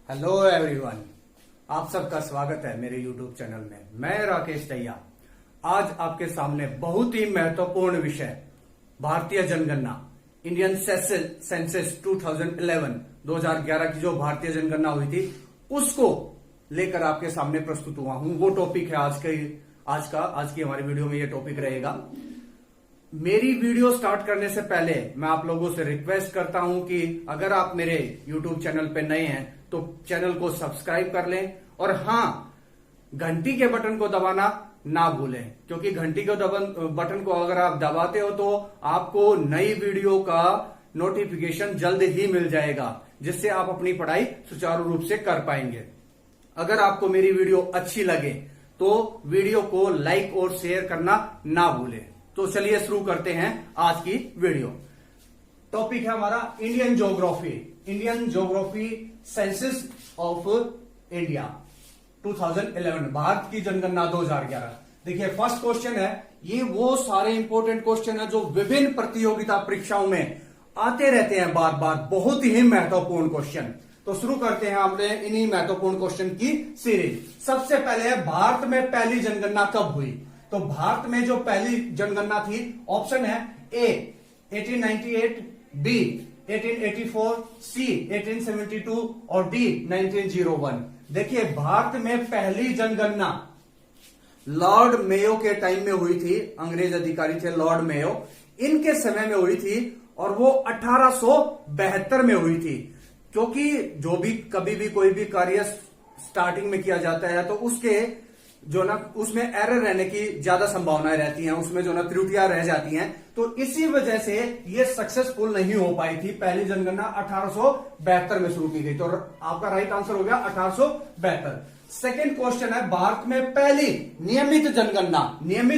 Hello everyone, आप सबका स्वागत है मेरे यूट्यूब चैनल में। मैं राकेश दहिया आज आपके सामने बहुत ही महत्वपूर्ण विषय भारतीय जनगणना इंडियन सेंसस 2011 की जो भारतीय जनगणना हुई थी उसको लेकर आपके सामने प्रस्तुत हुआ हूं। वो टॉपिक है आज की हमारी वीडियो में ये टॉपिक रहेगा। मेरी वीडियो स्टार्ट करने से पहले मैं आप लोगों से रिक्वेस्ट करता हूं कि अगर आप मेरे YouTube चैनल पे नए हैं तो चैनल को सब्सक्राइब कर लें और हां, घंटी के बटन को दबाना ना भूलें, क्योंकि घंटी के बटन को अगर आप दबाते हो तो आपको नई वीडियो का नोटिफिकेशन जल्द ही मिल जाएगा, जिससे आप अपनी पढ़ाई सुचारू रूप से कर पाएंगे। अगर आपको मेरी वीडियो अच्छी लगे तो वीडियो को लाइक और शेयर करना ना भूलें। तो चलिए शुरू करते हैं आज की वीडियो। टॉपिक है हमारा Indian geography census of India 2011, Bharat की जनगणना 2011। देखिए फर्स्ट क्वेश्चन है, ये वो सारे इंपॉर्टेंट क्वेश्चन है जो विभिन्न प्रतियोगिता परीक्षाओं में आते रहते हैं बार बार, बहुत ही महत्वपूर्ण क्वेश्चन। तो शुरू करते हैं हमने इन्हीं महत्वपूर्ण क्वेश्चन की सीरीज। सबसे पहले है, भारत में पहली जनगणना कब हुई? तो भारत में जो पहली जनगणना थी, ऑप्शन है ए 1898, बी 1884, सी 1872 और डी 1901। देखिए भारत में पहली जनगणना लॉर्ड मेयो के टाइम में हुई थी। अंग्रेज अधिकारी थे लॉर्ड मेयो, इनके समय में हुई थी और वो 1872 में हुई थी। क्योंकि जो भी कभी भी कोई भी कार्य स्टार्टिंग में किया जाता है तो उसके जो ना उसमें एरर रहने की ज्यादा संभावनाएं रहती हैं, उसमें जो ना त्रुटियां रह जाती हैं, तो इसी वजह से ये सक्सेसफुल नहीं हो पाई थी। पहली जनगणना 1872 में शुरू की गई, तो आपका राइट आंसर हो गया 1872। सेकेंड क्वेश्चन है, भारत में पहली नियमित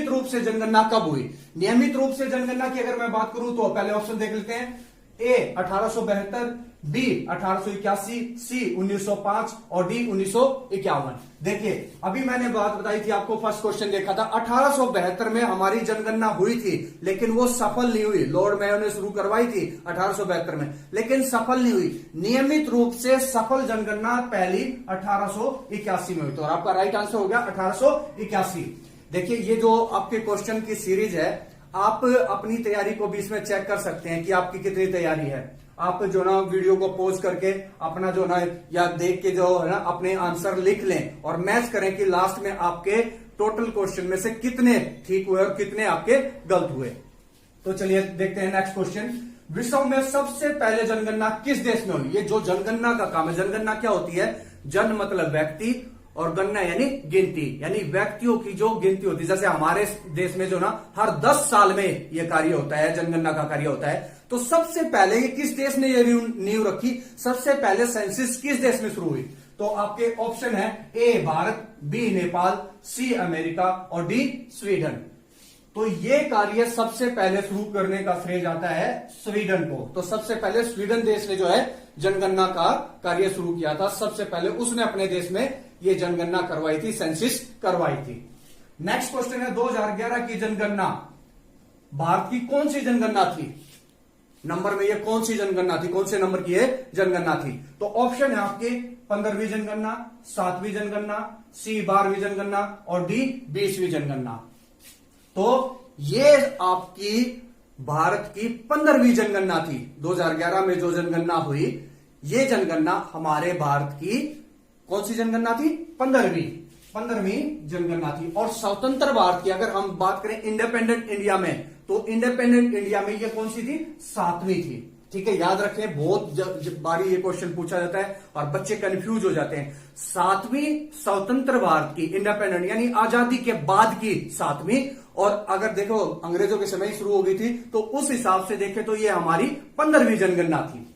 रूप से जनगणना कब हुई? नियमित रूप से जनगणना की अगर मैं बात करूं तो पहले ऑप्शन देख लेते हैं। ए 1872, बी 1881, सी 1905 और डी 1951। देखिए अभी मैंने बात बताई थी आपको, फर्स्ट क्वेश्चन देखा था 1872 में हमारी जनगणना हुई थी, लेकिन वो सफल नहीं हुई। लॉर्ड मेयो ने शुरू करवाई थी 1872 में, लेकिन सफल नहीं हुई। नियमित रूप से सफल जनगणना पहली 1881 में हुई। तो आपका राइट आंसर हो गया 1881। देखिए ये जो आपके क्वेश्चन की सीरीज है, आप अपनी तैयारी को भी इसमें चेक कर सकते हैं कि आपकी कितनी तैयारी है। आप जो ना वीडियो को पॉज करके अपना जो ना या देख के जो है ना अपने आंसर लिख लें और मैच करें कि लास्ट में आपके टोटल क्वेश्चन में से कितने ठीक हुए और कितने आपके गलत हुए। तो चलिए देखते हैं नेक्स्ट क्वेश्चन। विश्व में सबसे पहले जनगणना किस देश में हुई? ये जो जनगणना का काम है, जनगणना क्या होती है? जन मतलब व्यक्ति और गणना यानी गिनती, यानी व्यक्तियों की जो गिनती होती है। जैसे हमारे देश में जो ना हर 10 साल में ये कार्य होता है, जनगणना का कार्य होता है। तो सबसे पहले ये किस देश ने ये नींव रखी? सबसे पहले सेंसस किस देश में शुरू हुई? तो आपके ऑप्शन है A Bharat, B Nepal, C America और डी स्वीडन। तो ये कार्य सबसे पहले शुरू करने का श्रेय जाता है स्वीडन को। तो सबसे पहले स्वीडन देश ने जो है जनगणना का कार्य शुरू किया था। सबसे पहले उसने अपने देश में ये जनगणना करवाई थी, सेंसस करवाई थी। नेक्स्ट क्वेश्चन है, 2011 की जनगणना भारत की कौन सी जनगणना थी? नंबर में ये कौन सी जनगणना थी, कौन से नंबर की ये जनगणना थी? तो ऑप्शन है आपके 15वीं जनगणना, 7वीं जनगणना, सी 12वीं जनगणना और डी 20वीं जनगणना। तो ये आपकी भारत की 15वीं जनगणना थी। 2011 में जो जनगणना हुई, ये जनगणना हमारे भारत की कौन सी जनगणना थी? 15वीं जनगणना थी। और स्वतंत्र भारत की अगर हम बात करें इंडिपेंडेंट इंडिया में, तो इंडिपेंडेंट इंडिया में ये कौन सी थी? 7वीं थी। ठीक है, याद रखें, बहुत बारी ये क्वेश्चन पूछा जाता है और बच्चे कंफ्यूज हो जाते हैं। 7वीं स्वतंत्र भारत की, इंडिपेंडेंट यानी आजादी के बाद की 7वीं, और अगर देखो अंग्रेजों के समय ही शुरू हो गई थी, तो उस हिसाब से देखें तो ये हमारी 15वीं जनगणना थी।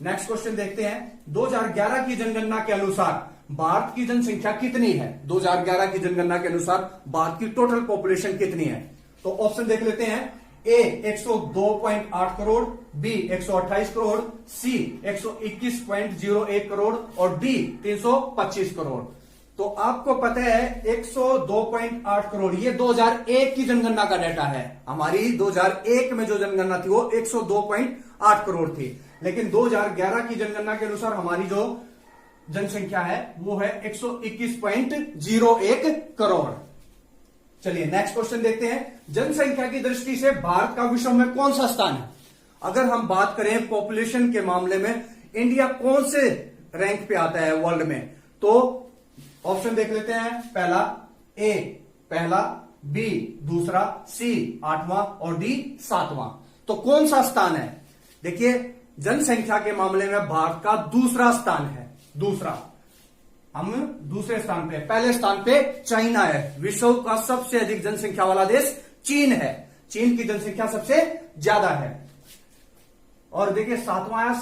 नेक्स्ट क्वेश्चन देखते हैं, 2011 की जनगणना के अनुसार भारत की जनसंख्या कितनी है? 2011 की जनगणना के अनुसार भारत की टोटल पॉपुलेशन कितनी है? तो ऑप्शन देख लेते हैं। ए 102.8 करोड़, बी 128 करोड़, सी 121.01 करोड़ और डी 325 करोड़। तो आपको पता है 102.8 करोड़ ये 2001 की जनगणना का डाटा है। हमारी 2001 में जो जनगणना थी वो 102.8 करोड़ थी, लेकिन 2011 की जनगणना के अनुसार हमारी जो जनसंख्या है वो है 121.01 करोड़। चलिए नेक्स्ट क्वेश्चन देखते हैं। जनसंख्या की दृष्टि से भारत का विश्व में कौन सा स्थान है? अगर हम बात करें पॉपुलेशन के मामले में इंडिया कौन से रैंक पे आता है वर्ल्ड में, तो ऑप्शन देख लेते हैं। पहला ए पहला, बी दूसरा, सी 8वां और डी 7वां। तो कौन सा स्थान है? देखिए जनसंख्या के मामले में भारत का दूसरा स्थान है। दूसरा, हम दूसरे स्थान पे, पहले स्थान पे चाइना है। विश्व का सबसे अधिक जनसंख्या वाला देश चीन है। चीन की जनसंख्या सबसे ज्यादा है। और देखिए सातवां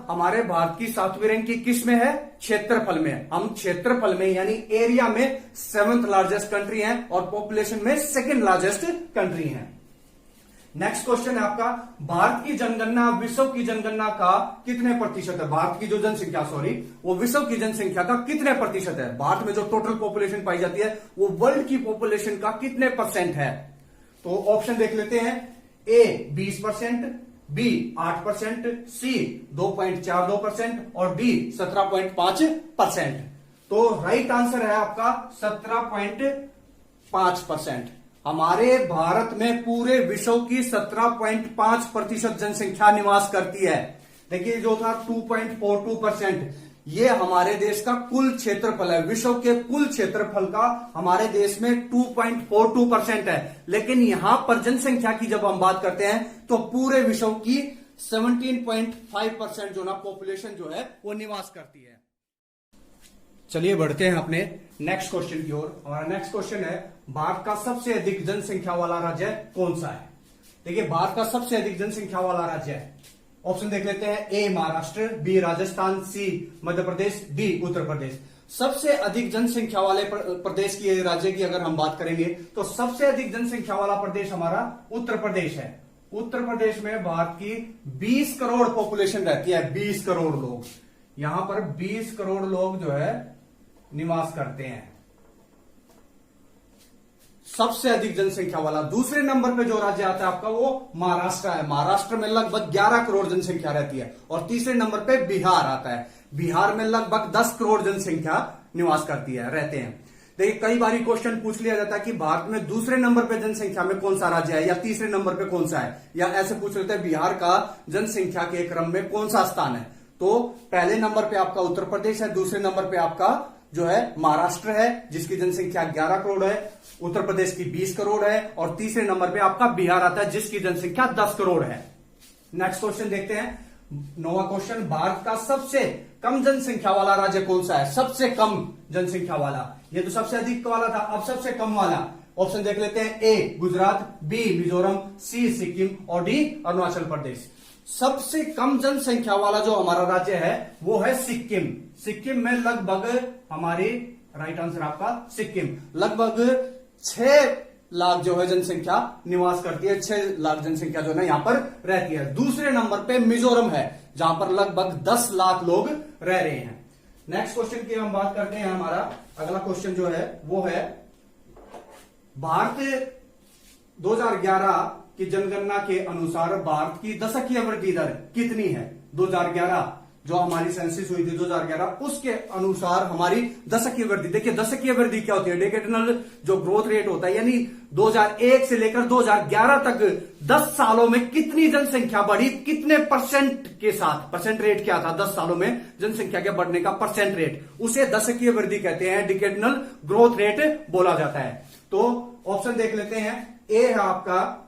हमारे भारत की 7वीं रैंक की किस में है? क्षेत्रफल में। हम क्षेत्रफल में यानी एरिया में 7th लार्जेस्ट कंट्री हैं और पॉपुलेशन में 2nd लार्जेस्ट कंट्री हैं। नेक्स्ट क्वेश्चन है आपका, भारत की जनगणना विश्व की जनगणना का कितने प्रतिशत है? भारत की जो जनसंख्या वो विश्व की जनसंख्या का कितने प्रतिशत है? भारत में जो टोटल पॉपुलेशन पाई जाती है वो वर्ल्ड की पॉपुलेशन का कितने परसेंट है? तो ऑप्शन देख लेते हैं। ए 20%, बी 8%, सी 2.42% और डी 17.5%। तो राइट आंसर है आपका 17.5%। हमारे भारत में पूरे विश्व की 17.5% जनसंख्या निवास करती है। देखिए जो था 2.42%, ये हमारे देश का कुल क्षेत्रफल है। विश्व के कुल क्षेत्रफल का हमारे देश में 2.42% है। लेकिन यहां पर जनसंख्या की जब हम बात करते हैं तो पूरे विश्व की 17.5% जो ना पॉपुलेशन जो है वो निवास करती है। चलिए बढ़ते हैं अपने नेक्स्ट क्वेश्चन की ओर। हमारा नेक्स्ट क्वेश्चन है, भारत का सबसे अधिक जनसंख्या वाला राज्य कौन सा है? देखिए भारत का सबसे अधिक जनसंख्या वाला राज्य है, ऑप्शन देख लेते हैं। ए महाराष्ट्र, बी राजस्थान, सी मध्य प्रदेश, डी उत्तर प्रदेश। सबसे अधिक जनसंख्या वाले प्रदेश की, राज्य की अगर हम बात करेंगे तो सबसे अधिक जनसंख्या वाला प्रदेश हमारा उत्तर प्रदेश है। उत्तर प्रदेश में भारत की 20 करोड़ पॉपुलेशन रहती है। 20 करोड़ लोग, यहां पर 20 करोड़ लोग जो है निवास करते हैं। सबसे अधिक जनसंख्या वाला। दूसरे नंबर पे जो राज्य आता है आपका वो महाराष्ट्र है। महाराष्ट्र में लगभग 11 करोड़ जनसंख्या रहती है। और तीसरे नंबर पे बिहार आता है। बिहार में लगभग 10 करोड़ जनसंख्या निवास करती है, रहते हैं। देखिए कई बार क्वेश्चन पूछ लिया जाता है कि भारत में दूसरे नंबर पे जनसंख्या में कौन सा राज्य है या तीसरे नंबर पे कौन सा है, या ऐसे पूछ लेते हैं बिहार का जनसंख्या के क्रम में कौन सा स्थान है। तो पहले नंबर पे आपका उत्तर प्रदेश है, दूसरे नंबर पे आपका जो है महाराष्ट्र है जिसकी जनसंख्या 11 करोड़ है, उत्तर प्रदेश की 20 करोड़ है, और तीसरे नंबर पे आपका बिहार आता है जिसकी जनसंख्या 10 करोड़ है। नेक्स्ट क्वेश्चन देखते हैं। 9वां क्वेश्चन, भारत का सबसे कम जनसंख्या वाला राज्य कौन सा है? सबसे कम जनसंख्या वाला, ये तो सबसे अधिक वाला था, अब सबसे कम वाला। ऑप्शन देख लेते हैं। ए गुजरात, बी मिजोरम, सी सिक्किम और डी अरुणाचल प्रदेश। सबसे कम जनसंख्या वाला जो हमारा राज्य है वो है सिक्किम। सिक्किम में लगभग हमारी, राइट आंसर आपका सिक्किम, लगभग 6 लाख जो है जनसंख्या निवास करती है। 6 लाख जनसंख्या जो है यहां पर रहती है। दूसरे नंबर पे मिजोरम है जहां पर लगभग 10 लाख लोग रह रहे हैं। नेक्स्ट क्वेश्चन की हम बात करते हैं। हमारा अगला क्वेश्चन जो है वो है, भारत 2011 की जनगणना के अनुसार भारत की दशकीय वृद्धि दर कितनी है? 2011 जो हमारी सेंसिस हुई थी 2011, उसके अनुसार हमारी दशकीय वृद्धि, देखिए दशकीय वृद्धि क्या होती है? डेकेडनल जो ग्रोथ रेट होता है, यानी 2001 से लेकर 2011 तक 10 सालों में कितनी जनसंख्या बढ़ी, कितने परसेंट के साथ। परसेंट रेट क्या था 10 सालों में जनसंख्या के बढ़ने का परसेंट रेट, उसे दशकीय वृद्धि कहते हैं, डेकेडनल ग्रोथ रेट बोला जाता है। तो ऑप्शन देख लेते हैं। ए है आपका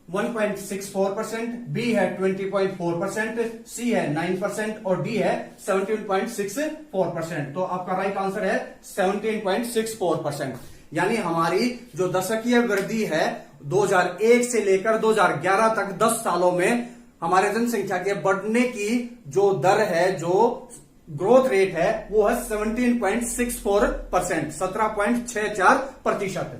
1.64%, बी है 20.4%, सी है 9% और डी है 17.64%। तो आपका राइट आंसर है 17.64%। यानी हमारी जो दशकीय वृद्धि है 2001 से लेकर 2011 तक 10 सालों में हमारे जनसंख्या के बढ़ने की जो दर है, जो ग्रोथ रेट है, वो है 17.64%, 17.64%।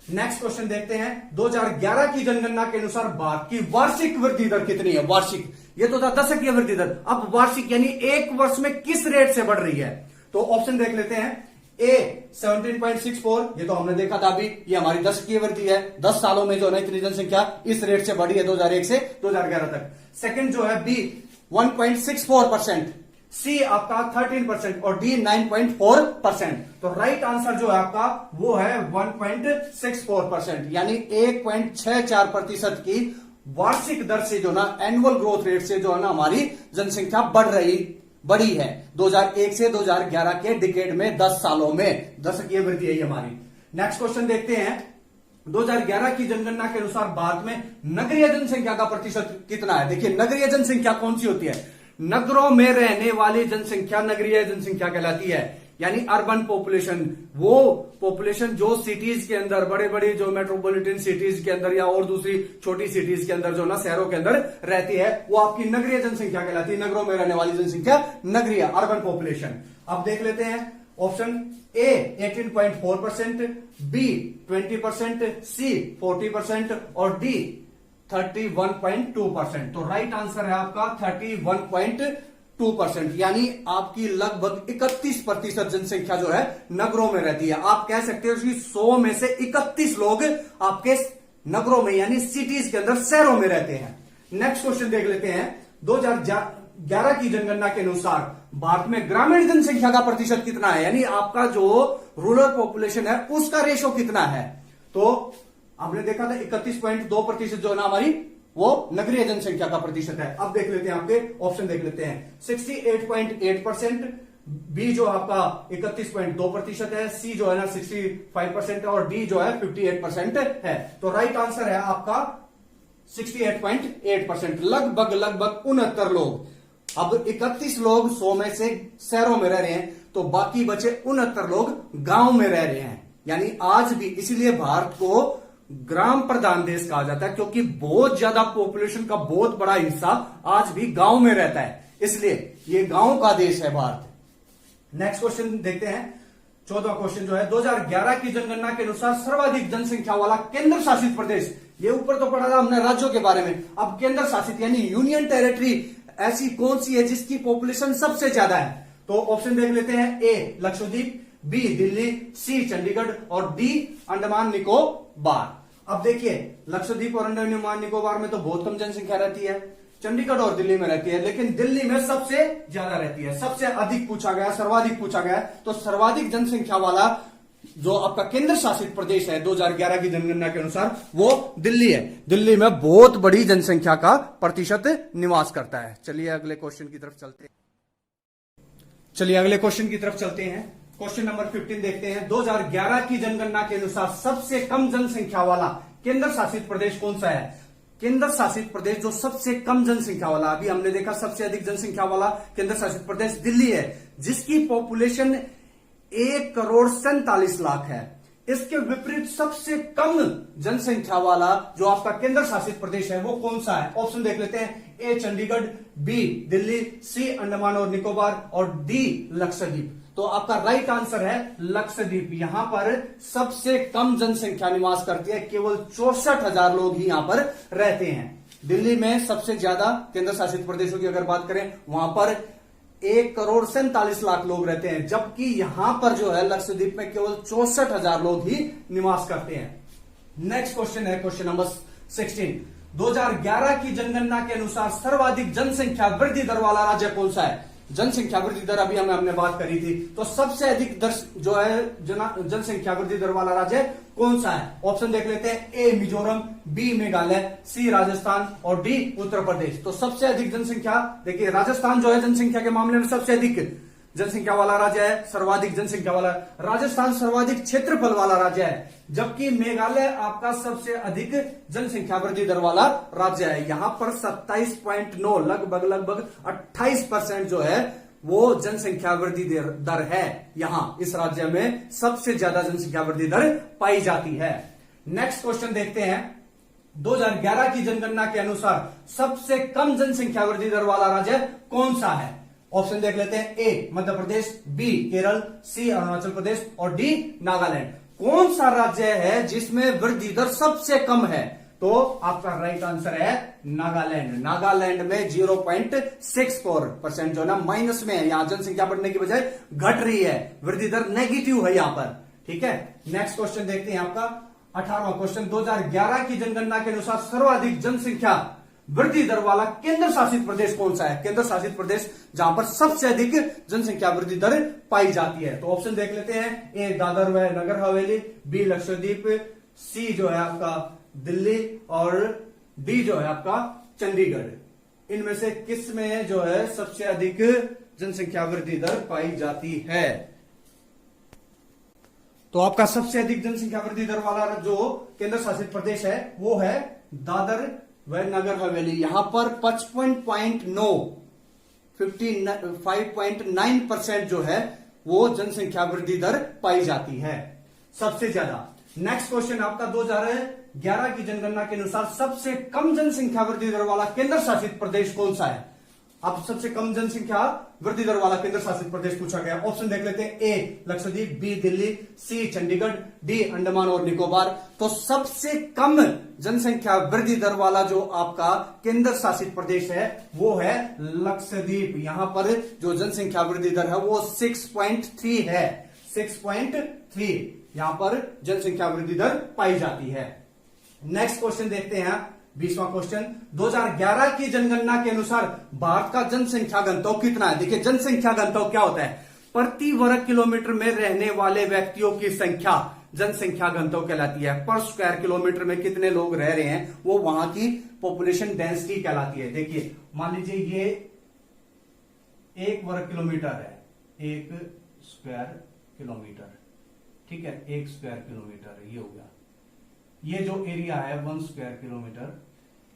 नेक्स्ट क्वेश्चन देखते हैं। 2011 की जनगणना के अनुसार भारत की वार्षिक वृद्धि दर कितनी है? वार्षिक, ये तो था दशकीय वृद्धि दर, अब वार्षिक यानी एक वर्ष में किस रेट से बढ़ रही है। तो ऑप्शन देख लेते हैं। ए 17.64, ये तो हमने देखा था अभी, ये हमारी दशकीय वृद्धि है। 10 सालों में जो है इतनी जनसंख्या इस रेट से बढ़ी है 2001 से 2011 तक। सेकंड जो है बी 1.64%, सी आपका 13% और डी 9.4%। तो राइट आंसर जो है आपका वो है 1.64%, यानी 1.64% की वार्षिक दर से जो ना एनुअल ग्रोथ रेट से जो है ना हमारी जनसंख्या बढ़ी है 2001 से 2011 के डिकेड में, 10 सालों में दशकीय वृद्धि है हमारी। नेक्स्ट क्वेश्चन देखते हैं। 2011 की जनगणना के अनुसार भारत में नगरीय जनसंख्या का प्रतिशत कितना है? देखिए नगरीय जनसंख्या कौन सी होती है? नगरों में रहने वाली जनसंख्या नगरीय जनसंख्या कहलाती है, यानी अर्बन पॉपुलेशन। वो पॉपुलेशन जो सिटीज के अंदर, बड़े बड़े जो मेट्रोपॉलिटन सिटीज के अंदर या और दूसरी छोटी सिटीज के अंदर जो ना शहरों के अंदर रहती है, वो आपकी नगरीय जनसंख्या कहलाती है। नगरों में रहने वाली जनसंख्या नगरीय, अर्बन पॉपुलेशन। अब देख लेते हैं ऑप्शन ए 18.4%, बी 20%, सी 40% और डी 31.2%। तो राइट आंसर है आपका 31.2%, यानी आपकी लगभग 31% जनसंख्या जो है नगरों में रहती है। आप कह सकते हो कि 100 में से 31 लोग आपके नगरों में यानी सिटीज के अंदर, शहरों में रहते हैं। नेक्स्ट क्वेश्चन देख लेते हैं। 2011 की जनगणना के अनुसार भारत में ग्रामीण जनसंख्या का प्रतिशत कितना है, यानी आपका जो रूरल पॉपुलेशन है उसका रेशो कितना है? तो आपने देखा था 31.2% जो है ना हमारी वो नगरीय जनसंख्या का प्रतिशत है। अब देख लेते हैं, आपके ऑप्शन देख लेते हैं। 68.8%, बी जो आपका 31.2% है, सी जो है ना 65% और डी जो है 58% है। तो राइट आंसर है आपका 68.8%, लगभग 69 लोग। अब 31 लोग 100 में से शहरों में रह रहे हैं, तो बाकी बचे 69 लोग गांव में रह रहे हैं। यानी आज भी इसीलिए भारत को ग्राम प्रधान देश कहा जाता है, क्योंकि बहुत ज्यादा पॉपुलेशन का बहुत बड़ा हिस्सा आज भी गांव में रहता है, इसलिए ये गांव का देश है भारत। नेक्स्ट क्वेश्चन देखते हैं। 14वां क्वेश्चन जो है 2011 की जनगणना के अनुसार सर्वाधिक जनसंख्या वाला केंद्र शासित प्रदेश, ये ऊपर तो पढ़ा था हमने राज्यों के बारे में, अब केंद्र शासित यानी यूनियन टेरिटरी ऐसी कौन सी है जिसकी पॉपुलेशन सबसे ज्यादा है? तो ऑप्शन देख लेते हैं। ए लक्षद्वीप, बी दिल्ली, सी चंडीगढ़ और डी अंडमान निकोबार। अब देखिए लक्षद्वीप और अंडमान निकोबार में तो बहुत कम जनसंख्या रहती है, चंडीगढ़ और दिल्ली में रहती है, लेकिन दिल्ली में सबसे ज्यादा रहती है। सबसे अधिक पूछा गया, सर्वाधिक पूछा गया, तो सर्वाधिक जनसंख्या वाला जो आपका केंद्र शासित प्रदेश है 2011 की जनगणना के अनुसार वो दिल्ली है। दिल्ली में बहुत बड़ी जनसंख्या का प्रतिशत निवास करता है। चलिए अगले क्वेश्चन की तरफ चलते हैं। क्वेश्चन नंबर 15 देखते हैं। 2011 की जनगणना के अनुसार सबसे कम जनसंख्या वाला केंद्र शासित प्रदेश कौन सा है? केंद्र शासित प्रदेश जो सबसे कम जनसंख्या वाला, अभी हमने देखा सबसे अधिक जनसंख्या वाला केंद्र शासित प्रदेश दिल्ली है, जिसकी पॉपुलेशन 1,47,00,000 है। इसके विपरीत सबसे कम जनसंख्या वाला जो आपका केंद्र शासित प्रदेश है वो कौन सा है? ऑप्शन देख लेते हैं। ए चंडीगढ़, बी दिल्ली, सी अंडमान और निकोबार और डी लक्षद्वीप। तो आपका राइट आंसर है लक्षद्वीप। यहां पर सबसे कम जनसंख्या निवास करती है, केवल 64,000 लोग ही यहां पर रहते हैं। दिल्ली में सबसे ज्यादा केंद्र शासित प्रदेशों की अगर बात करें, वहां पर 1,47,00,000 लोग रहते हैं, जबकि यहां पर जो है लक्षद्वीप में केवल 64,000 लोग ही निवास करते हैं। नेक्स्ट क्वेश्चन है क्वेश्चन नंबर 16। 2011 की जनगणना के अनुसार सर्वाधिक जनसंख्या वृद्धि दर वाला राज्य कौन सा है? जनसंख्या वृद्धि दर अभी हमने बात करी थी, तो सबसे अधिक दर जो है जनसंख्या वृद्धि दर वाला राज्य कौन सा है? ऑप्शन देख लेते हैं। ए मिजोरम, बी मेघालय, सी राजस्थान और डी उत्तर प्रदेश। तो सबसे अधिक जनसंख्या, देखिए राजस्थान जो है जनसंख्या के मामले में सबसे अधिक जनसंख्या वाला राज्य है, सर्वाधिक जनसंख्या वाला। राजस्थान सर्वाधिक क्षेत्रफल वाला राज्य है, जबकि मेघालय आपका सबसे अधिक जनसंख्या वृद्धि दर वाला राज्य है। यहां पर 27.9 लगभग 28% जो है वो जनसंख्या वृद्धि दर है। यहां इस राज्य में सबसे ज्यादा जनसंख्या वृद्धि दर पाई जाती है। नेक्स्ट क्वेश्चन देखते हैं। 2011 की जनगणना के अनुसार सबसे कम जनसंख्या वृद्धि दर वाला राज्य कौन सा है? ऑप्शन देख लेते हैं। ए मध्य प्रदेश, बी केरल, सी अरुणाचल प्रदेश और डी नागालैंड। कौन सा राज्य है जिसमें वृद्धि दर सबसे कम है? तो आपका राइट आंसर है नागालैंड। नागालैंड में 0.64% जो ना माइनस में है, यहां जनसंख्या बढ़ने की बजाय घट रही है, वृद्धि दर नेगेटिव है यहां पर। ठीक है, नेक्स्ट क्वेश्चन देखते हैं आपका 18वां क्वेश्चन। 2011 की जनगणना के अनुसार सर्वाधिक जनसंख्या वृद्धि दर वाला केंद्र शासित प्रदेश कौन सा है? केंद्र शासित प्रदेश जहां पर सबसे अधिक जनसंख्या वृद्धि दर पाई जाती है। तो ऑप्शन देख लेते हैं। ए दादर व नगर हवेली, बी लक्षद्वीप, सी जो है आपका दिल्ली और डी जो है आपका चंडीगढ़। इनमें से किस में जो है सबसे अधिक जनसंख्या वृद्धि दर पाई जाती है? तो आपका सबसे अधिक जनसंख्या वृद्धि दर वाला जो केंद्र शासित प्रदेश है वो है दादर व नगर हवेली। यहां पर 55.9% जो है वो जनसंख्या वृद्धि दर पाई जाती है सबसे ज्यादा। नेक्स्ट क्वेश्चन आपका 2011 की जनगणना के अनुसार सबसे कम जनसंख्या वृद्धि दर वाला केंद्र शासित प्रदेश कौन सा है? अब सबसे कम जनसंख्या वृद्धि दर वाला केंद्र शासित प्रदेश पूछा गया। ऑप्शन देख लेते हैं। ए लक्षद्वीप, बी दिल्ली, सी चंडीगढ़, डी अंडमान और निकोबार। तो सबसे कम जनसंख्या वृद्धि दर वाला जो आपका केंद्र शासित प्रदेश है वो है लक्षद्वीप। यहां पर जो जनसंख्या वृद्धि दर है वो 6.3 है। 6.3 यहां पर जनसंख्या वृद्धि दर पाई जाती है। नेक्स्ट क्वेश्चन देखते हैं। 20वां क्वेश्चन, 2011 की जनगणना के अनुसार भारत का जनसंख्या घनत्व कितना है? देखिए जनसंख्या घनत्व क्या होता है? प्रति वर्ग किलोमीटर में रहने वाले व्यक्तियों की संख्या जनसंख्या घनत्व कहलाती है। पर स्क्वायर किलोमीटर में कितने लोग रह रहे हैं वो वहां की पॉपुलेशन डेंसिटी कहलाती है। देखिए मान लीजिए ये 1 वर्ग किलोमीटर है, 1 स्क्वायर किलोमीटर, ठीक है, 1 स्क्वायर किलोमीटर ये हो गया। ये जो एरिया है 1 स्क्वायर किलोमीटर,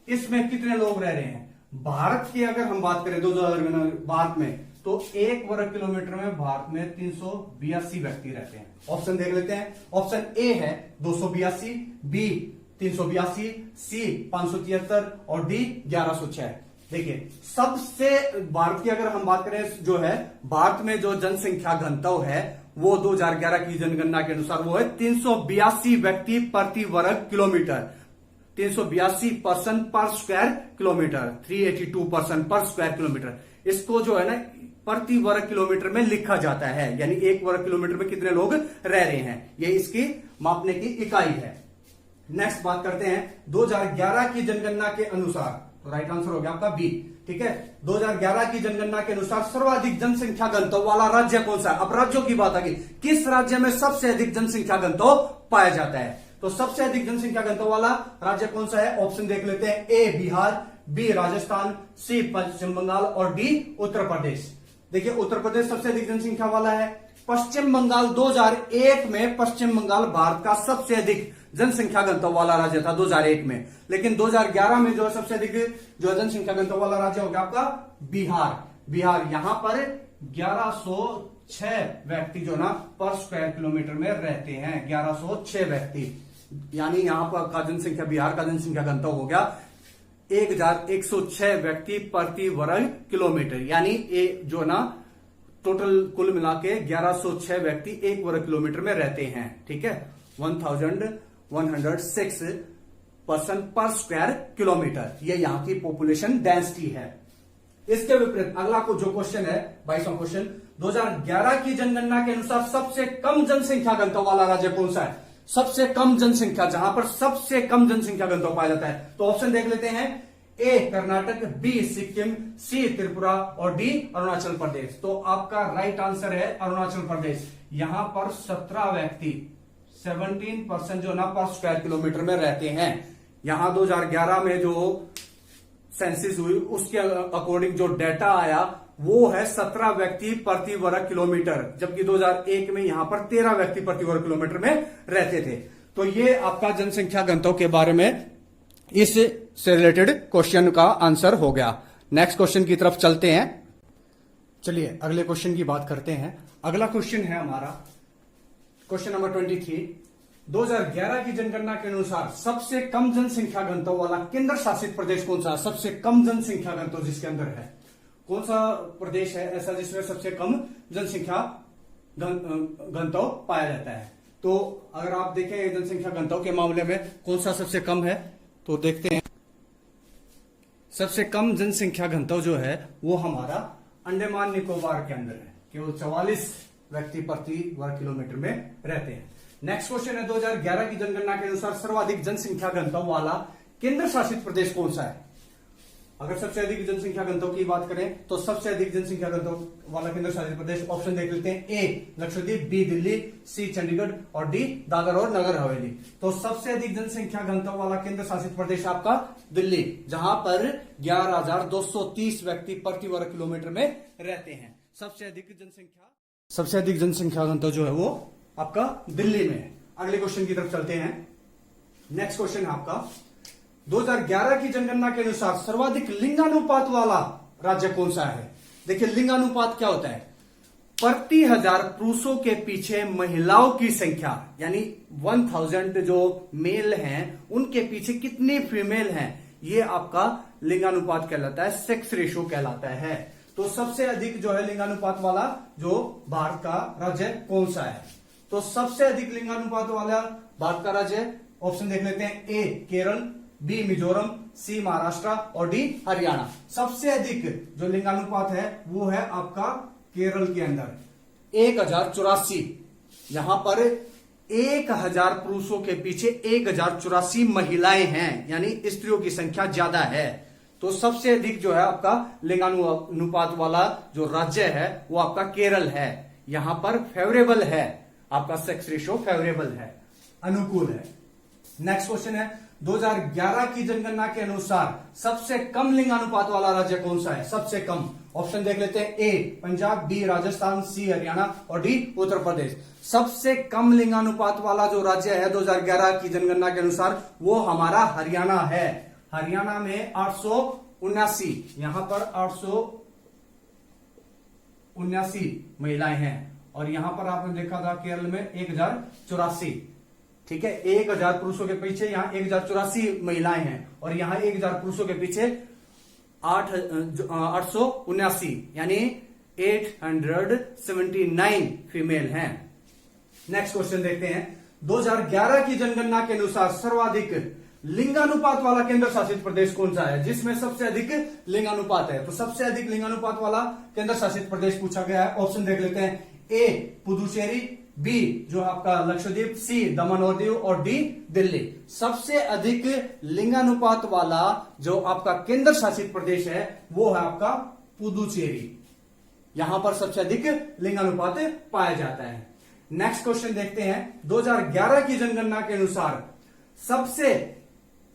इसमें कितने लोग रह रहे हैं? भारत की अगर हम बात करें 2000 भारत में, तो 1 वर्ग किलोमीटर में भारत में 382 व्यक्ति रहते हैं। ऑप्शन देख लेते हैं। ऑप्शन ए है 282, बी 382, सी 573 और डी 1106। देखिए सबसे भारत की अगर हम बात करें जो है भारत में जो जनसंख्या घनत्व है वो 2011 की जनगणना के अनुसार वो है 382 व्यक्ति प्रति वर्ग किलोमीटर। 382 पर्सन पर स्क्वायर किलोमीटर, 382 पर्सन पर स्क्वायर किलोमीटर। इसको जो है ना प्रति वर्ग किलोमीटर में लिखा जाता है, यानी 1 वर्ग किलोमीटर में कितने लोग रह रहे हैं, ये इसकी मापने की इकाई है। नेक्स्ट बात करते हैं 2011 की जनगणना के अनुसार, तो राइट आंसर हो गया आपका बी, ठीक है। 2011 की जनगणना के अनुसार सर्वाधिक जनसंख्या घनत्व वाला राज्य कौन सा है? अब राज्यों की बात आ गई, किस राज्य में सबसे अधिक जनसंख्या घनत्व पाया जाता है? तो सबसे अधिक जनसंख्या घनत्व वाला राज्य कौन सा है? ऑप्शन देख लेते हैं। ए बिहार, बी राजस्थान, सी पश्चिम बंगाल और डी उत्तर प्रदेश। देखिए उत्तर प्रदेश सबसे अधिक जनसंख्या वाला है। पश्चिम बंगाल 2001 में पश्चिम बंगाल भारत का सबसे अधिक जनसंख्या घनत्व वाला राज्य था 2001 में, लेकिन 2011 में जो है सबसे अधिक जो जनसंख्या घनत्व वाला राज्य हो गया आपका बिहार। बिहार यहां पर 1106 व्यक्ति जो ना पर स्क्वायर किलोमीटर में रहते हैं, 1106 व्यक्ति, यानी यहां पर का जनसंख्या बिहार का जनसंख्या घनत्व हो गया 1106 व्यक्ति प्रति वर्ग किलोमीटर, यानी जो ना टोटल कुल मिला के 1106 व्यक्ति 1 वर्ग किलोमीटर में रहते हैं, ठीक है। 1106 पर्सन पर स्क्वायर किलोमीटर, ये यहां की पॉपुलेशन डेंसिटी है। इसके विपरीत अगला को जो क्वेश्चन है 22वां क्वेश्चन, 2011 की जनगणना के अनुसार सबसे कम जनसंख्या घनत्व वाला राज्य कौन सा है? सबसे कम जनसंख्या, जहां पर सबसे कम जनसंख्या घनत्व पाया जाता है। तो ऑप्शन देख लेते हैं। ए कर्नाटक, बी सिक्किम, सी त्रिपुरा और डी अरुणाचल प्रदेश। तो आपका राइट आंसर है अरुणाचल प्रदेश। यहां पर 17 व्यक्ति 17% जो ना पर स्क्वायर किलोमीटर में रहते हैं। यहां 2011 में जो सेंसिस हुई उसके अकॉर्डिंग जो डाटा आया वो है 17 व्यक्ति प्रति वर्ग किलोमीटर, जबकि 2001 में यहां पर 13 व्यक्ति प्रति वर्ग किलोमीटर में रहते थे। तो ये आपका जनसंख्या घनत्व के बारे में इस से रिलेटेड क्वेश्चन का आंसर हो गया। नेक्स्ट क्वेश्चन की तरफ चलते हैं। चलिए अगले क्वेश्चन की बात करते हैं। अगला क्वेश्चन है हमारा क्वेश्चन नंबर 23। 2011 की जनगणना के अनुसार सबसे कम जनसंख्या घनत्व वाला केंद्र शासित प्रदेश कौन सा है? सबसे कम जनसंख्या घनत्व जिसके अंदर है, कौन सा प्रदेश है ऐसा जिसमें सबसे कम जनसंख्या घनत्व पाया जाता है? तो अगर आप देखें जनसंख्या घनत्व के मामले में कौन सा सबसे कम है, तो देखते हैं। सबसे कम जनसंख्या घनत्व जो है वो हमारा अंडमान निकोबार के अंदर है, केवल 44 व्यक्ति प्रति वर्ग किलोमीटर में रहते हैं। नेक्स्ट क्वेश्चन है 2011 की जनगणना के अनुसार सर्वाधिक जनसंख्या घनत्व वाला केंद्र शासित प्रदेश कौन सा है? अगर सबसे अधिक जनसंख्या घनत्व की बात करें तो सबसे अधिक जनसंख्या घनत्व वाला केंद्र शासित प्रदेश ऑप्शन देख लेते हैं। ए लक्षद्वीप, बी दिल्ली, सी चंडीगढ़ और डी दादर और नगर हवेली। तो सबसे अधिक जनसंख्या घनत्व वाला केंद्र शासित प्रदेश आपका दिल्ली, जहां पर 11,230 व्यक्ति प्रति वर्ग किलोमीटर में रहते हैं। सबसे अधिक जनसंख्या घनत्व जो है वो आपका दिल्ली में है। अगले क्वेश्चन की तरफ चलते हैं। नेक्स्ट क्वेश्चन है आपका 2011 की जनगणना के अनुसार सर्वाधिक लिंगानुपात वाला राज्य कौन सा है। देखिए लिंगानुपात क्या होता है, प्रति 1000 पुरुषों के पीछे महिलाओं की संख्या, यानी 1000 जो मेल हैं उनके पीछे कितनी फीमेल हैं, ये आपका लिंगानुपात कहलाता है, सेक्स रेशो कहलाता है। तो सबसे अधिक जो है लिंगानुपात वाला जो भारत का राज्य कौन सा है, तो सबसे अधिक लिंगानुपात वाला भारत का राज्य ऑप्शन देख लेते हैं। ए केरल, बी मिजोरम, सी महाराष्ट्र और डी हरियाणा। सबसे अधिक जो लिंगानुपात है वो है आपका केरल के अंदर 1084। यहां पर 1000 पुरुषों के पीछे 1084 महिलाएं हैं, यानी स्त्रियों की संख्या ज्यादा है। तो सबसे अधिक जो है आपका लिंगानुपात वाला जो राज्य है वो आपका केरल है। यहां पर फेवरेबल है, आपका सेक्स रेशियो फेवरेबल है, अनुकूल है। नेक्स्ट क्वेश्चन है 2011 की जनगणना के अनुसार सबसे कम लिंगानुपात वाला राज्य कौन सा है। सबसे कम ऑप्शन देख लेते हैं। ए पंजाब, बी राजस्थान, सी हरियाणा और डी उत्तर प्रदेश। सबसे कम लिंगानुपात वाला जो राज्य है 2011 की जनगणना के अनुसार वो हमारा हरियाणा है। हरियाणा में 879, यहां पर 879 महिलाएं हैं और यहां पर आपने देखा था केरल में 1084। ठीक है, 1000 पुरुषों के पीछे यहां 1084 महिलाएं हैं और यहां 1000 पुरुषों के पीछे 879 यानी 879 फीमेल हैं। नेक्स्ट क्वेश्चन देखते हैं 2011 की जनगणना के अनुसार सर्वाधिक लिंगानुपात वाला केंद्र शासित प्रदेश कौन सा है, जिसमें सबसे अधिक लिंगानुपात है। तो सबसे अधिक लिंगानुपात वाला केंद्र शासित प्रदेश पूछा गया है। ऑप्शन देख लेते हैं। ए पुदुचेरी, बी जो आपका लक्षद्वीप, सी दमन और दीव और डी दिल्ली। सबसे अधिक लिंगानुपात वाला जो आपका केंद्र शासित प्रदेश है वो है आपका पुदुचेरी। यहां पर सबसे अधिक लिंगानुपात पाया जाता है। नेक्स्ट क्वेश्चन देखते हैं 2011 की जनगणना के अनुसार सबसे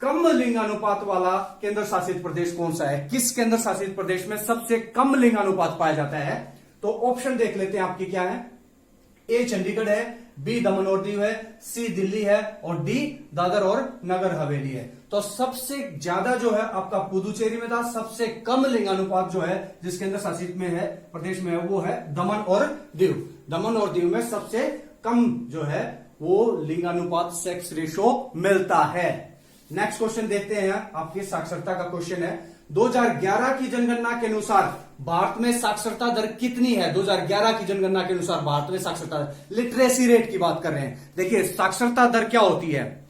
कम लिंगानुपात वाला केंद्र शासित प्रदेश कौन सा है। किस केंद्र शासित प्रदेश में सबसे कम लिंगानुपात पाया जाता है, तो ऑप्शन देख लेते हैं आपकी क्या है। ए चंडीगढ़ है, बी दमन और दीव है, सी दिल्ली है और डी दादर और नगर हवेली है। तो सबसे ज्यादा जो है आपका पुदुचेरी में था, सबसे कम लिंगानुपात जो है जिस केंद्र शासित में है प्रदेश में है वो है दमन और दीव। दमन और दीव में सबसे कम जो है वो लिंगानुपात सेक्स रेशो मिलता है। नेक्स्ट क्वेश्चन देखते हैं, आपकी साक्षरता का क्वेश्चन है 2011 की जनगणना के अनुसार भारत में साक्षरता दर कितनी है। 2011 की जनगणना के अनुसार भारत में साक्षरता दर, लिटरेसी रेट की बात कर रहे हैं। देखिए साक्षरता दर क्या होती है,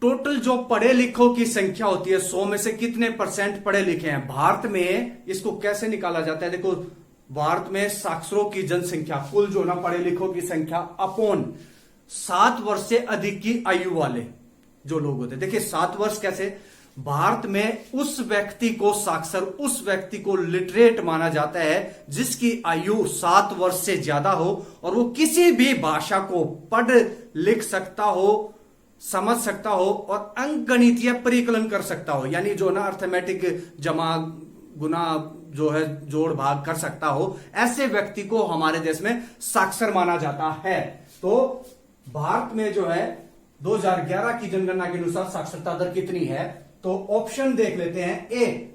टोटल जो पढ़े लिखों की संख्या होती है 100 में से कितने % पढ़े लिखे हैं भारत में। इसको कैसे निकाला जाता है, देखो भारत में साक्षरों की जनसंख्या कुल जो ना पढ़े लिखों की संख्या अपॉन 7 वर्ष से अधिक की आयु वाले जो लोग होते हैं। देखिए 7 वर्ष कैसे, भारत में उस व्यक्ति को साक्षर, उस व्यक्ति को लिटरेट माना जाता है जिसकी आयु 7 वर्ष से ज्यादा हो और वो किसी भी भाषा को पढ़ लिख सकता हो, समझ सकता हो और अंकगणितीय परिकलन कर सकता हो, यानी जो ना अर्थमेटिक जमा गुना जो है जोड़ भाग कर सकता हो, ऐसे व्यक्ति को हमारे देश में साक्षर माना जाता है। तो भारत में जो है 2011 की जनगणना के अनुसार साक्षरता दर कितनी है, तो ऑप्शन देख लेते हैं। ए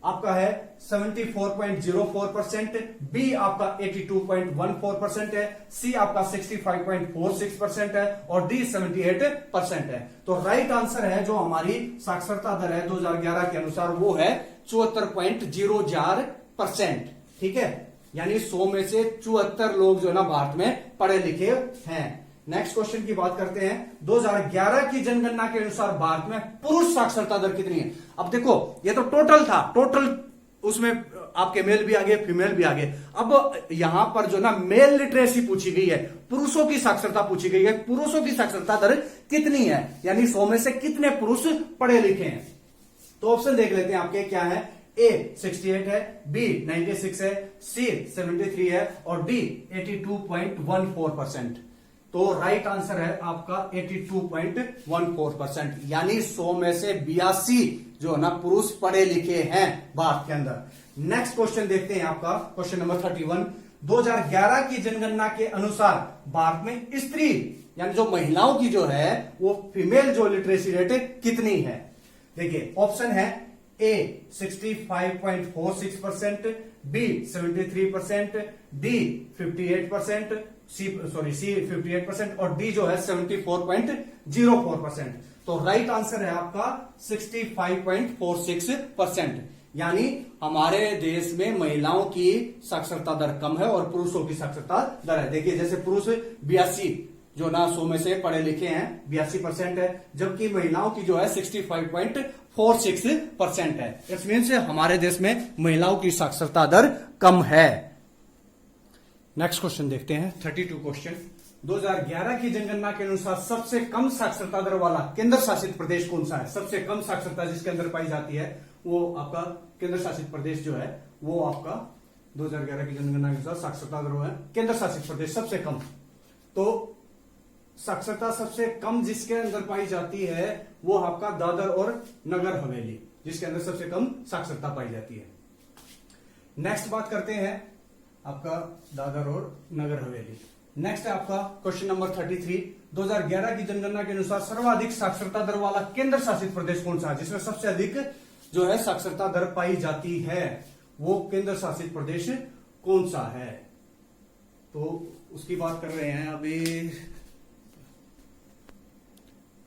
आपका है 74.04%, बी आपका 82.14% है, सी आपका 65.46% है और डी 78% है। तो राइट आंसर है जो हमारी साक्षरता दर है 2011 के अनुसार वो है 74.04%। ठीक है, यानी 100 में से 74 लोग जो है ना भारत में पढ़े लिखे हैं। नेक्स्ट क्वेश्चन की बात करते हैं 2011 की जनगणना के अनुसार भारत में पुरुष साक्षरता दर कितनी है। अब देखो ये तो टोटल था, टोटल उसमें आपके मेल भी आगे पुरुष भी आगे। अब यहां पर जो ना मेल लिटरेसी पूछी गई है, पुरुषों की साक्षरता पूछी गई है, पुरुषों की साक्षरता दर कितनी है, यानी 100 में से कितने पुरुष पढ़े लिखे हैं। तो ऑप्शन देख लेते हैं आपके क्या है। ए 68 है, बी 96 है, सी 73 है और डी 82.14%। तो राइट आंसर है आपका 82.14%, यानी 100 में से 82 जो है ना पुरुष पढ़े लिखे हैं भारत के अंदर। नेक्स्ट क्वेश्चन देखते हैं आपका क्वेश्चन नंबर 31। 2011 की जनगणना के अनुसार भारत में स्त्री यानी जो महिलाओं की जो है वो फीमेल जो लिटरेसी रेट कितनी है। देखिए ऑप्शन है ए 65.46%, बी 73%, डी 58%, सी 58% और डी जो है 74.04%। तो राइट आंसर है आपका 65.46%, यानी हमारे देश में महिलाओं की साक्षरता दर कम है और पुरुषों की साक्षरता दर है। देखिए जैसे पुरुष 82 जो ना 100 में से पढ़े लिखे हैं 82% है, जबकि महिलाओं की जो है 65.46% है। इट्स मीन्स हमारे देश में महिलाओं की साक्षरता दर कम है। नेक्स्ट क्वेश्चन देखते हैं 32 क्वेश्चन। 2011 की जनगणना के अनुसार सबसे कम साक्षरता दर वाला केंद्र शासित प्रदेश कौन सा है। सबसे कम साक्षरता जिसके अंदर पाई जाती है वो आपका केंद्र शासित प्रदेश जो है वो आपका 2011 की जनगणना के अनुसार साक्षरता दर है केंद्र शासित प्रदेश सबसे कम। तो साक्षरता सबसे कम जिसके अंदर पाई जाती है वो आपका दादर और नगर हवेली, जिसके अंदर सबसे कम साक्षरता पाई जाती है। नेक्स्ट बात करते हैं आपका दादर और नगर हवेली। नेक्स्ट है आपका क्वेश्चन नंबर 33। 2011 की जनगणना के अनुसार सर्वाधिक साक्षरता दर वाला केंद्र शासित प्रदेश कौन सा है, जिसमें सबसे अधिक जो है साक्षरता दर पाई जाती है, वो केंद्र शासित प्रदेश कौन सा है। तो उसकी बात कर रहे हैं अभी।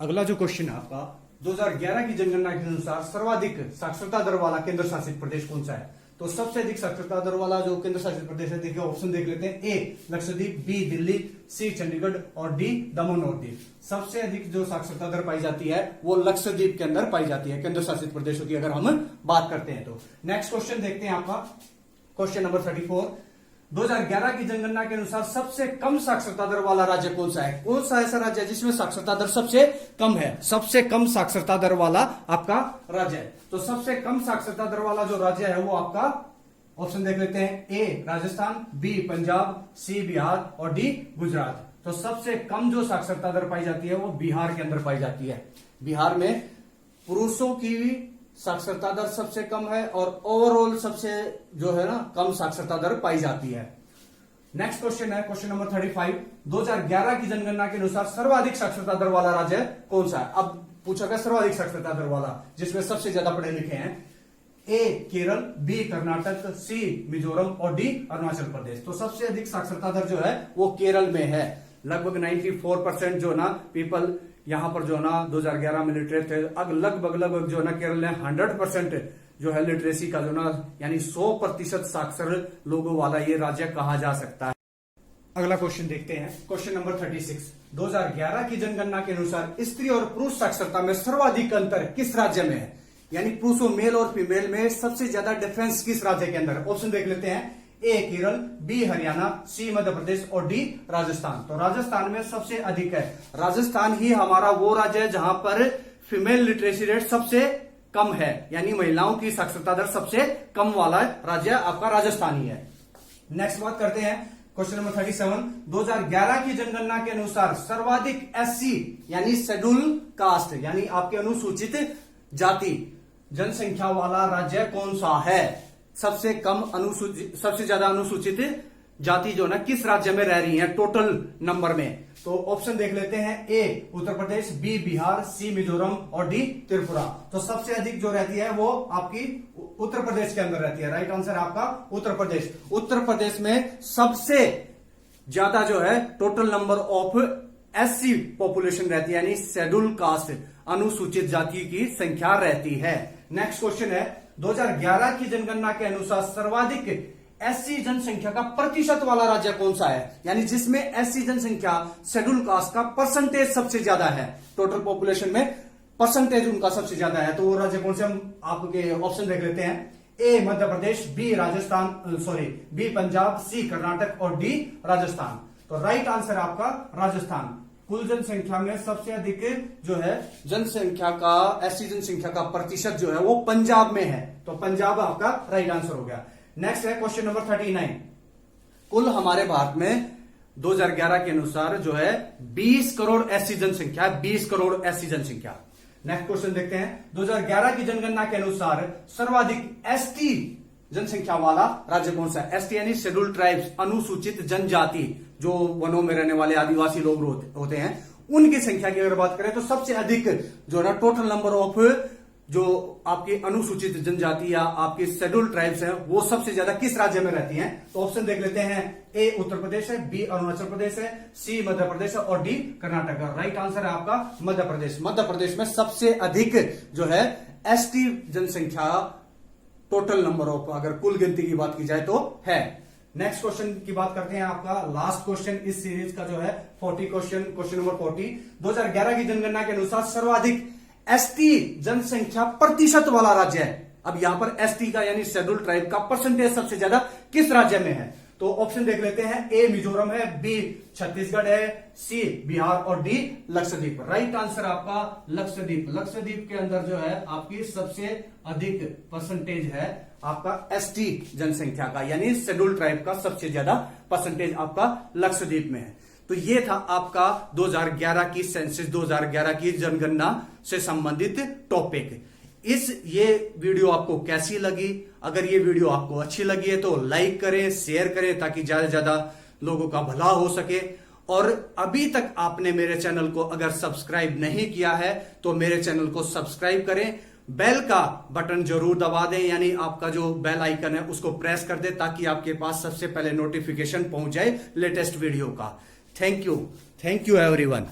अगला जो क्वेश्चन है आपका 2011 की जनगणना के अनुसार सर्वाधिक साक्षरता दर वाला केंद्र शासित प्रदेश कौन सा है। तो सबसे अधिक साक्षरता दर वाला जो केंद्र शासित प्रदेश है, देखिए ऑप्शन देख लेते हैं। ए लक्षद्वीप, बी दिल्ली, सी चंडीगढ़ और डी दमन और दीव। सबसे अधिक जो साक्षरता दर पाई जाती है वो लक्षद्वीप के अंदर पाई जाती है केंद्र शासित प्रदेशों की अगर हम बात करते हैं तो। नेक्स्ट क्वेश्चन देखते हैं आपका क्वेश्चन नंबर 34। 2011 की जनगणना के अनुसार सबसे कम साक्षरता दर वाला राज्य कौन सा है। कौन सा ऐसा राज्य है जिसमें साक्षरता दर सबसे कम है। सबसे कम साक्षरता दर वाला आपका राज्य है। तो सबसे कम साक्षरता दर वाला जो राज्य है वो आपका ऑप्शन देख लेते हैं। ए राजस्थान, बी पंजाब, सी बिहार और डी गुजरात। तो सबसे कम जो साक्षरता दर पाई जाती है वो बिहार के अंदर पाई जाती है। बिहार में पुरुषों की साक्षरता दर सबसे कम है और ओवरऑल सबसे जो है ना कम साक्षरता दर पाई जाती है। नेक्स्ट क्वेश्चन है क्वेश्चन नंबर 35। 2011 की जनगणना के अनुसार सर्वाधिक साक्षरता दर वाला राज्य कौन सा है। अब पूछा गया सर्वाधिक साक्षरता दर वाला जिसमें सबसे ज्यादा पढ़े लिखे हैं। ए केरल, बी कर्नाटक, सी मिजोरम और डी अरुणाचल प्रदेश। तो सबसे अधिक साक्षरता दर जो है वो केरल में है। लगभग 94% जो ना पीपल यहां पर जो ना 2011 में लिटरेट थे। अब लगभग जो ना केरल ने 100% जो है लिटरेसी का जो ना यानी 100% साक्षर लोगों वाला ये राज्य कहा जा सकता है। अगला क्वेश्चन देखते हैं क्वेश्चन नंबर 36। 2011 की जनगणना के अनुसार स्त्री और पुरुष साक्षरता में सर्वाधिक अंतर किस राज्य में है। यानी पुरुषों मेल और फीमेल में सबसे ज्यादा डिफरेंस किस राज्य के अंदर। ऑप्शन देख लेते हैं। ए केरल, बी हरियाणा, सी मध्य प्रदेश और डी राजस्थान। तो राजस्थान में सबसे अधिक है। राजस्थान ही हमारा वो राज्य है जहां पर फीमेल लिटरेसी रेट सबसे कम है, यानी महिलाओं की साक्षरता दर सबसे कम वाला राज्य आपका राजस्थान ही है। नेक्स्ट बात करते हैं क्वेश्चन नंबर 37। 2011 की जनगणना के अनुसार सर्वाधिक एससी यानी शेड्यूल कास्ट यानी आपके अनुसूचित जाति जनसंख्या वाला राज्य कौन सा है। सबसे कम अनुसूचित सबसे ज्यादा अनुसूचित जाति जो ना किस राज्य में रह रही है टोटल नंबर में। तो ऑप्शन देख लेते हैं। ए उत्तर प्रदेश, बी बिहार, सी मिजोरम और डी त्रिपुरा। तो सबसे अधिक जो रहती है वो आपकी उत्तर प्रदेश के अंदर रहती है। राइट आंसर आपका उत्तर प्रदेश। उत्तर प्रदेश में सबसे ज्यादा जो है total number of SC population रहती है, यानी शेड्यूल कास्ट अनुसूचित जाति की संख्या रहती है। नेक्स्ट क्वेश्चन है 2011 की जनगणना के अनुसार सर्वाधिक एससी जनसंख्या का प्रतिशत वाला राज्य कौन सा है। यानी जिसमें एससी जनसंख्या शेड्यूल कास्ट का परसेंटेज सबसे ज्यादा है, टोटल पॉपुलेशन में परसेंटेज उनका सबसे ज्यादा है। तो वो राज्य कौन से हम आपके ऑप्शन देख लेते हैं। ए मध्य प्रदेश, बी राजस्थान बी पंजाब, सी कर्नाटक और डी राजस्थान। तो राइट आंसर आपका राजस्थान। कुल जनसंख्या में सबसे अधिक जो है जनसंख्या का, ऐसी जनसंख्या का प्रतिशत जो है वो पंजाब में है। तो पंजाब आपका राइट आंसर हो गया। नेक्स्ट है क्वेश्चन नंबर 39। कुल हमारे भारत में 2011 के अनुसार जो है 20 करोड़ ऐसी जनसंख्या, 20 करोड़ ऐसी जनसंख्या। नेक्स्ट क्वेश्चन देखते हैं। 2011 की जनगणना के अनुसार सर्वाधिक एसटी जनसंख्या वाला राज्य कौन सा है? एसटी यानी शेड्यूल्ड ट्राइब्स, अनुसूचित जनजाति, जो वनों में रहने वाले आदिवासी लोग होते हैं, उनकी संख्या की अगर बात करें तो सबसे अधिक जो है टोटल नंबर ऑफ जो आपकी अनुसूचित जनजाति या आपकी शेड्यूल्ड ट्राइब्स हैं वो सबसे ज्यादा किस राज्य में रहती हैं? तो ऑप्शन देख लेते हैं। ए उत्तर प्रदेश है, बी अरुणाचल प्रदेश है, सी मध्य प्रदेश है और डी कर्नाटक है। राइट आंसर है आपका मध्य प्रदेश। मध्य प्रदेश में सबसे अधिक जो है एसटी जनसंख्या टोटल नंबर ऑफ, अगर कुल गिनती की बात की जाए तो है। नेक्स्ट क्वेश्चन की बात करते हैं। आपका लास्ट क्वेश्चन इस सीरीज का जो है 40 क्वेश्चन नंबर 40। 2011 की जनगणना के अनुसार सर्वाधिक एसटी जनसंख्या प्रतिशत वाला राज्य है। अब यहां पर एसटी का यानी शेड्यूल्ड ट्राइब का परसेंटेज सबसे ज्यादा किस राज्य में है? तो ऑप्शन देख लेते हैं। ए मिजोरम है, बी छत्तीसगढ़ है, सी बिहार और डी लक्षद्वीप। राइट आंसर आपका लक्षद्वीप। लक्षद्वीप के अंदर जो है आपकी सबसे अधिक परसेंटेज है आपका एसटी जनसंख्या का, यानी शेड्यूल्ड ट्राइब का सबसे ज्यादा परसेंटेज आपका लक्षद्वीप में है। तो ये था आपका 2011 की सेंसस, 2011 की जनगणना से संबंधित टॉपिक। ये वीडियो आपको कैसी लगी? अगर ये वीडियो आपको अच्छी लगी है तो लाइक करें, शेयर करें, ताकि ज्यादा से ज्यादा लोगों का भला हो सके। और अभी तक आपने मेरे चैनल को अगर सब्सक्राइब नहीं किया है तो मेरे चैनल को सब्सक्राइब करें, बेल का बटन जरूर दबा दें, यानी आपका जो बेल आइकन है उसको प्रेस कर दें, ताकि आपके पास सबसे पहले नोटिफिकेशन पहुंच जाए लेटेस्ट वीडियो का। Thank you everyone.